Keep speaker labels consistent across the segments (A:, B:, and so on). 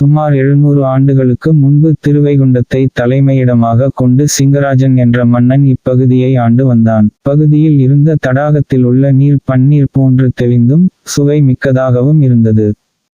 A: சுமார் 700 ஆண்டுகளுக்கு முன்பு திருவைகுண்டத்தை தலைமையிடமாக கொண்டு சிங்கராஜன் என்ற மன்னன் இப்பகுதியை ஆண்டு வந்தான். பகுதியில் இருந்த தடாகத்தில் உள்ள நீர் பன்னீர் போன்று தெளிந்தும் சுவை மிக்கதாகவும் இருந்தது.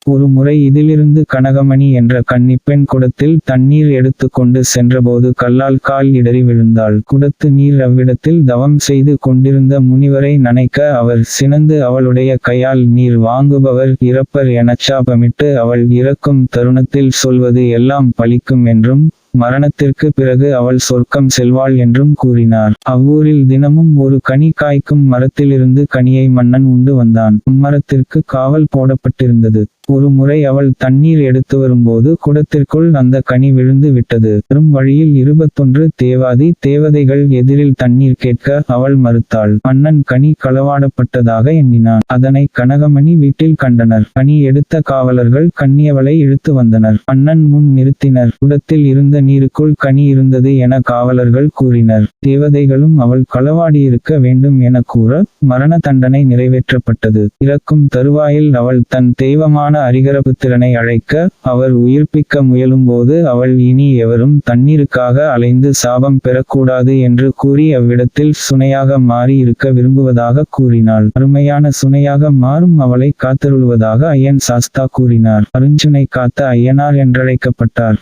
A: ஒரு முறை இதிலிருந்து கனகமணி என்ற கன்னிப்பெண் குடத்தில் தண்ணீர் எடுத்து கொண்டு சென்றபோது கல்லால் கால் இடறி விழுந்தாள். குடத்து நீர் அவ்விடத்தில் தவம் செய்து கொண்டிருந்த முனிவரை நனைக்க அவர் சினந்து அவளுடைய கையால் நீர் வாங்குபவர் இறப்பர் எனச் சாபமிட்டு அவள் இறக்கும் தருணத்தில் சொல்வது எல்லாம் பலிக்கும் என்றும் மரணத்திற்கு பிறகு அவள் சொர்க்கம் செல்வாள் என்றும் கூறினார். அவ்வூரில் தினமும் ஒரு கனி காய்க்கும் மரத்திலிருந்து கனியை மன்னன் உண்டு வந்தான். மரத்திற்கு காவல் போடப்பட்டிருந்தது. ஒரு முறை அவள் தண்ணீர் எடுத்து வரும்போது குடத்திற்குள் அந்த கனி விழுந்து விட்டது. வரும் வழியில் 21 தேவாதி தேவதைகள் எதிரில் தண்ணீர் கேட்க அவள் மறுத்தாள். மன்னன் கனி களவாடப்பட்டதாக எண்ணினான். அதனை கனகமணி வீட்டில் கண்டனர். கனி எடுத்த காவலர்கள் கன்னியவளை இழுத்து வந்தனர். மன்னன் முன் நிறுத்தினர். குடத்தில் இருந்த நீருக்குள் கனி இருந்தது என காவலர்கள் கூறினர். தேவதைகளும் அவள் களவாடியிருக்க வேண்டும் என கூற மரண தண்டனை நிறைவேற்றப்பட்டது. இறக்கும் தருவாயில் அவள் தன் தெய்வமான அரிகரபுத்திரனை அழைக்க அவர் உயிர்ப்பிக்க முயலும்போது அவள் இனி எவரும் தண்ணீருக்காக அலைந்து சாபம் பெறக்கூடாது என்று கூறி அவ்விடத்தில் சுனையாக மாறி இருக்க விரும்புவதாக கூறினாள். அருமையான சுனையாக மாறும் அவளை காத்தருளுவதாக ஐயன் சாஸ்தா கூறினார். அருஞ்சுனை காத்த ஐயனார் என்றழைக்கப்பட்டார்.